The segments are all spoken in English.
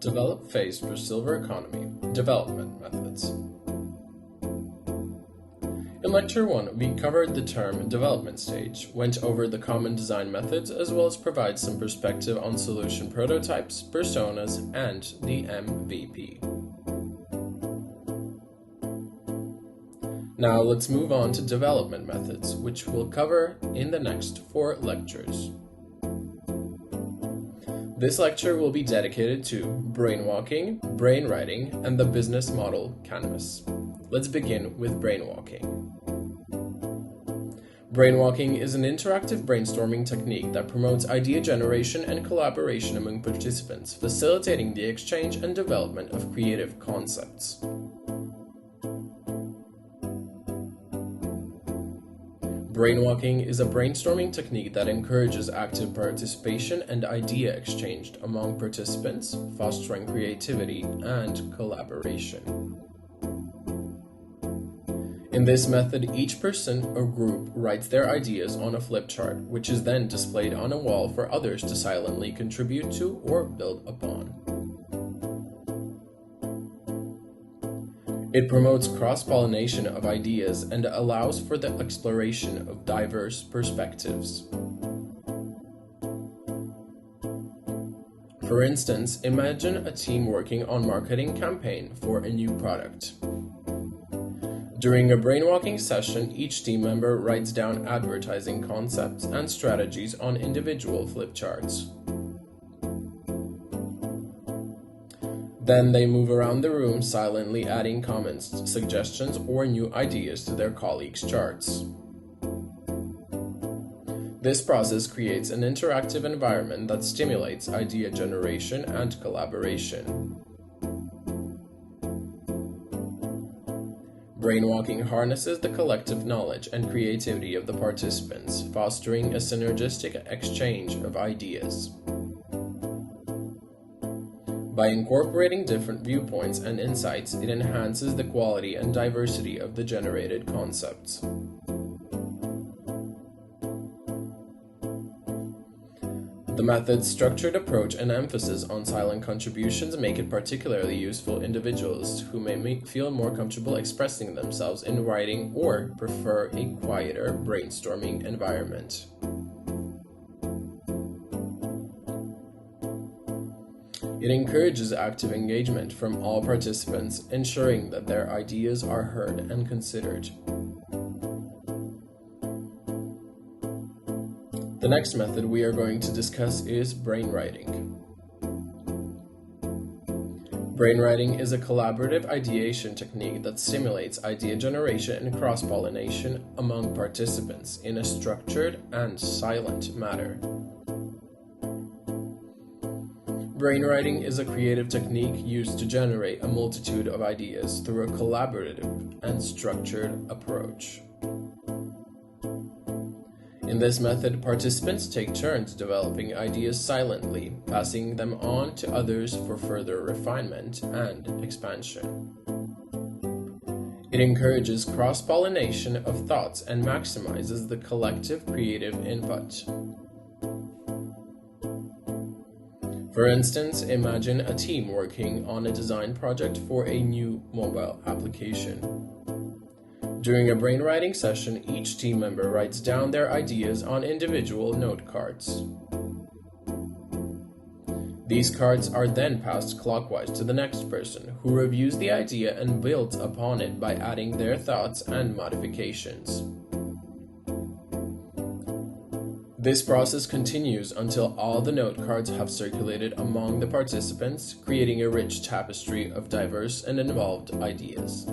Develop phase for silver economy, development methods. In Lecture 1, we covered the term development stage, went over the common design methods, as well as provide some perspective on solution prototypes, personas, and the MVP. Now let's move on to development methods, which we'll cover in the next 4 lectures. This lecture will be dedicated to brainwalking, brainwriting, and the business model canvas. Let's begin with brainwalking. Brainwalking is an interactive brainstorming technique that promotes idea generation and collaboration among participants, facilitating the exchange and development of creative concepts. Brainwalking is a brainstorming technique that encourages active participation and idea exchange among participants, fostering creativity and collaboration. In this method, each person or group writes their ideas on a flip chart, which is then displayed on a wall for others to silently contribute to or build upon. It promotes cross-pollination of ideas and allows for the exploration of diverse perspectives. For instance, imagine a team working on a marketing campaign for a new product. During a brainwalking session, each team member writes down advertising concepts and strategies on individual flip charts. Then they move around the room silently adding comments, suggestions, or new ideas to their colleagues' charts. This process creates an interactive environment that stimulates idea generation and collaboration. Brainwalking harnesses the collective knowledge and creativity of the participants, fostering a synergistic exchange of ideas. By incorporating different viewpoints and insights, it enhances the quality and diversity of the generated concepts. The method's structured approach and emphasis on silent contributions make it particularly useful for individuals who may feel more comfortable expressing themselves in writing or prefer a quieter brainstorming environment. It encourages active engagement from all participants, ensuring that their ideas are heard and considered. The next method we are going to discuss is brainwriting. Brainwriting is a collaborative ideation technique that stimulates idea generation and cross-pollination among participants in a structured and silent manner. Brainwriting is a creative technique used to generate a multitude of ideas through a collaborative and structured approach. In this method, participants take turns developing ideas silently, passing them on to others for further refinement and expansion. It encourages cross-pollination of thoughts and maximizes the collective creative input. For instance, imagine a team working on a design project for a new mobile application. During a brainwriting session, each team member writes down their ideas on individual note cards. These cards are then passed clockwise to the next person, who reviews the idea and builds upon it by adding their thoughts and modifications. This process continues until all the note cards have circulated among the participants, creating a rich tapestry of diverse and involved ideas.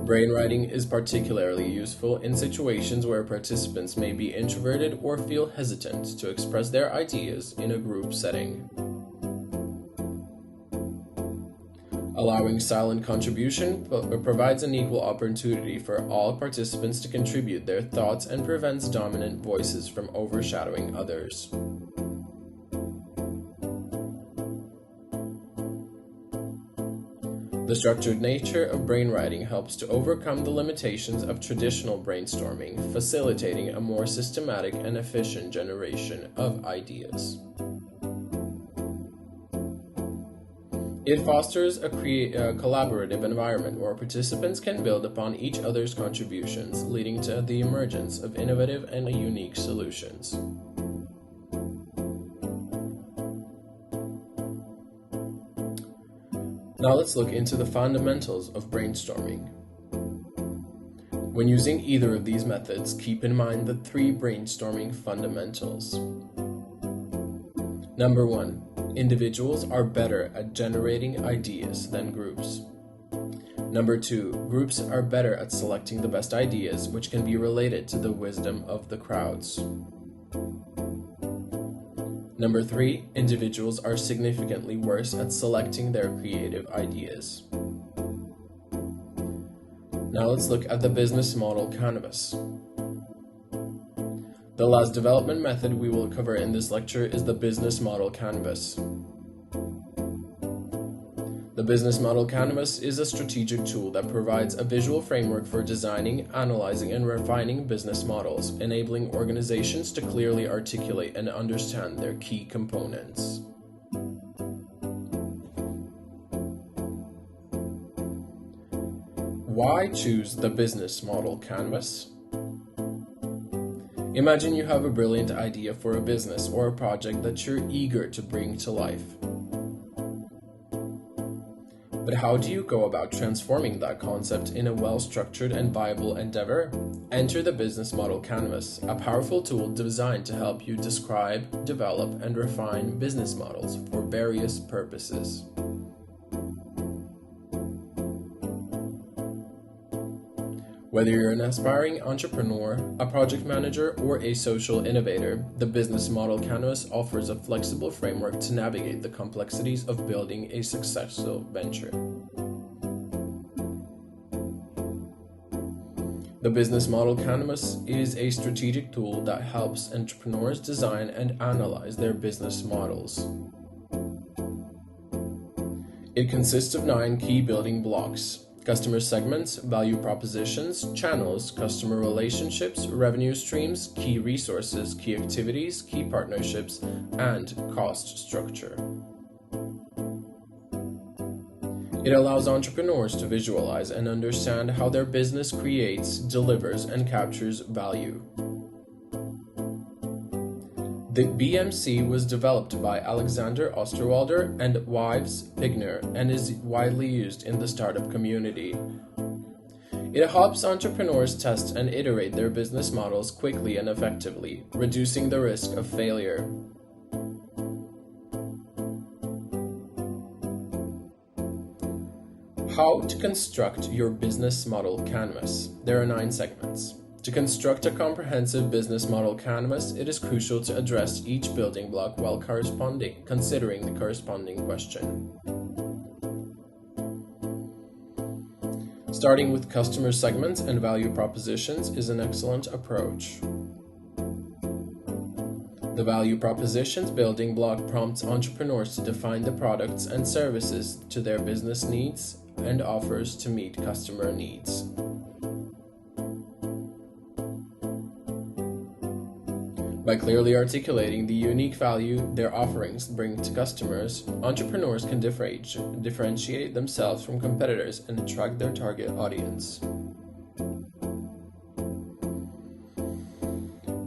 Brainwriting is particularly useful in situations where participants may be introverted or feel hesitant to express their ideas in a group setting. Allowing silent contribution provides an equal opportunity for all participants to contribute their thoughts and prevents dominant voices from overshadowing others. The structured nature of brainwriting helps to overcome the limitations of traditional brainstorming, facilitating a more systematic and efficient generation of ideas. It fosters a collaborative environment where participants can build upon each other's contributions, leading to the emergence of innovative and unique solutions. Now let's look into the fundamentals of brainstorming. When using either of these methods, keep in mind the 3 brainstorming fundamentals. Number 1. Individuals are better at generating ideas than groups. Number 2. Groups are better at selecting the best ideas, which can be related to the wisdom of the crowds. Number 3. Individuals are significantly worse at selecting their creative ideas. Now let's look at the business model canvas. The last development method we will cover in this lecture is the business model canvas. The business model canvas is a strategic tool that provides a visual framework for designing, analyzing, and refining business models, enabling organizations to clearly articulate and understand their key components. Why choose the business model canvas? Imagine you have a brilliant idea for a business or a project that you're eager to bring to life. But how do you go about transforming that concept in a well-structured and viable endeavor? Enter the business model canvas, a powerful tool designed to help you describe, develop, and refine business models for various purposes. Whether you're an aspiring entrepreneur, a project manager, or a social innovator, the Business Model Canvas offers a flexible framework to navigate the complexities of building a successful venture. The Business Model Canvas is a strategic tool that helps entrepreneurs design and analyze their business models. It consists of 9 key building blocks: customer segments, value propositions, channels, customer relationships, revenue streams, key resources, key activities, key partnerships, and cost structure. It allows entrepreneurs to visualize and understand how their business creates, delivers, and captures value. The BMC was developed by Alexander Osterwalder and Yves Pigner and is widely used in the startup community. It helps entrepreneurs test and iterate their business models quickly and effectively, reducing the risk of failure. How to construct your business model canvas. There are 9 segments. To construct a comprehensive business model canvas, it is crucial to address each building block while considering the corresponding question. Starting with customer segments and value propositions is an excellent approach. The value propositions building block prompts entrepreneurs to define the products and services to their business needs and offers to meet customer needs. By clearly articulating the unique value their offerings bring to customers, entrepreneurs can differentiate themselves from competitors and attract their target audience.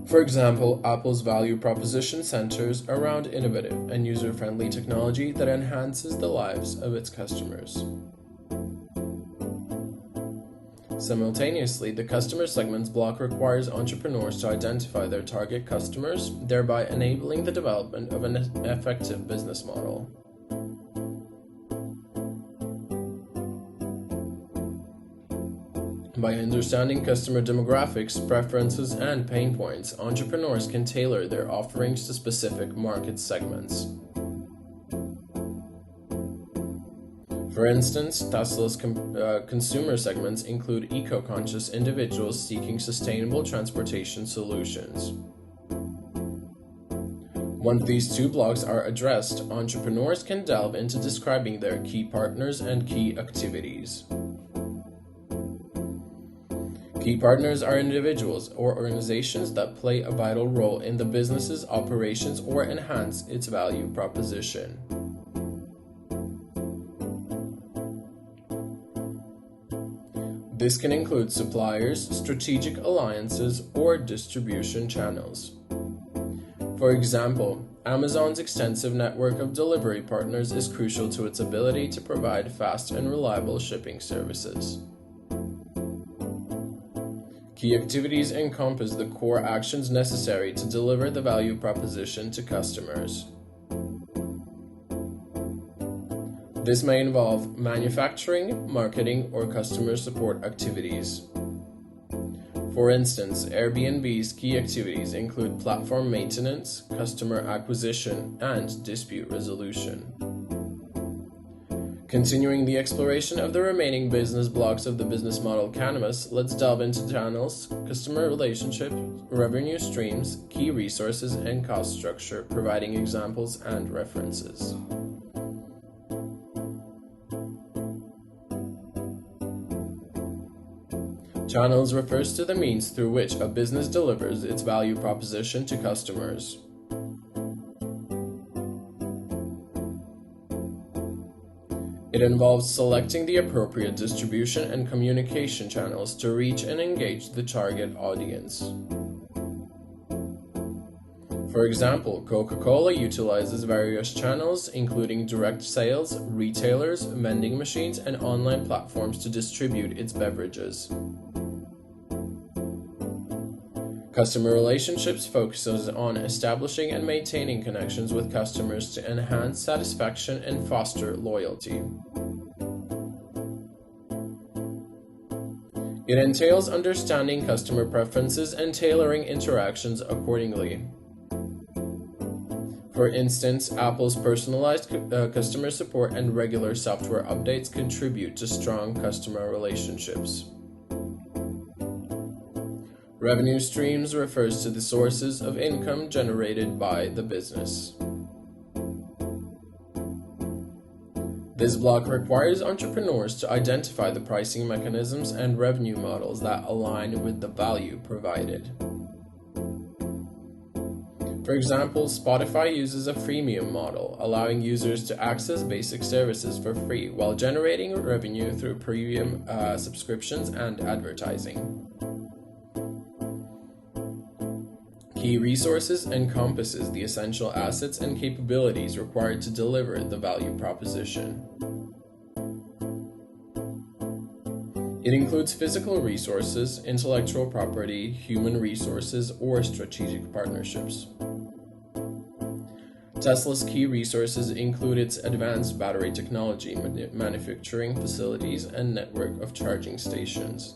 For example, Apple's value proposition centers around innovative and user-friendly technology that enhances the lives of its customers. Simultaneously, the customer segments block requires entrepreneurs to identify their target customers, thereby enabling the development of an effective business model. By understanding customer demographics, preferences, and pain points, entrepreneurs can tailor their offerings to specific market segments. For instance, Tesla's consumer segments include eco-conscious individuals seeking sustainable transportation solutions. Once these two blocks are addressed, entrepreneurs can delve into describing their key partners and key activities. Key partners are individuals or organizations that play a vital role in the business's operations or enhance its value proposition. This can include suppliers, strategic alliances, or distribution channels. For example, Amazon's extensive network of delivery partners is crucial to its ability to provide fast and reliable shipping services. Key activities encompass the core actions necessary to deliver the value proposition to customers. This may involve manufacturing, marketing, or customer support activities. For instance, Airbnb's key activities include platform maintenance, customer acquisition, and dispute resolution. Continuing the exploration of the remaining business blocks of the business model canvas, let's delve into channels, customer relationships, revenue streams, key resources, and cost structure, providing examples and references. Channels refers to the means through which a business delivers its value proposition to customers. It involves selecting the appropriate distribution and communication channels to reach and engage the target audience. For example, Coca-Cola utilizes various channels, including direct sales, retailers, vending machines, and online platforms to distribute its beverages. Customer relationships focuses on establishing and maintaining connections with customers to enhance satisfaction and foster loyalty. It entails understanding customer preferences and tailoring interactions accordingly. For instance, Apple's personalized customer support and regular software updates contribute to strong customer relationships. Revenue streams refers to the sources of income generated by the business. This block requires entrepreneurs to identify the pricing mechanisms and revenue models that align with the value provided. For example, Spotify uses a freemium model, allowing users to access basic services for free while generating revenue through premium subscriptions and advertising. Key resources encompasses the essential assets and capabilities required to deliver the value proposition. It includes physical resources, intellectual property, human resources, or strategic partnerships. Tesla's key resources include its advanced battery technology, manufacturing facilities, and network of charging stations.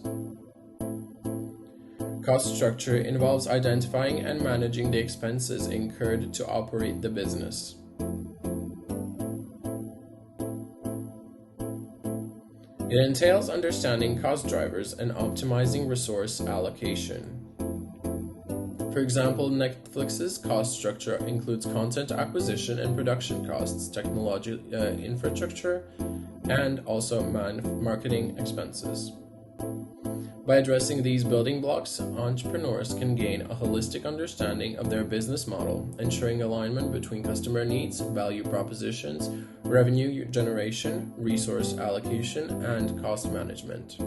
Cost structure involves identifying and managing the expenses incurred to operate the business. It entails understanding cost drivers and optimizing resource allocation. For example, Netflix's cost structure includes content acquisition and production costs, technology infrastructure, and also marketing expenses. By addressing these building blocks, entrepreneurs can gain a holistic understanding of their business model, ensuring alignment between customer needs, value propositions, revenue generation, resource allocation, and cost management.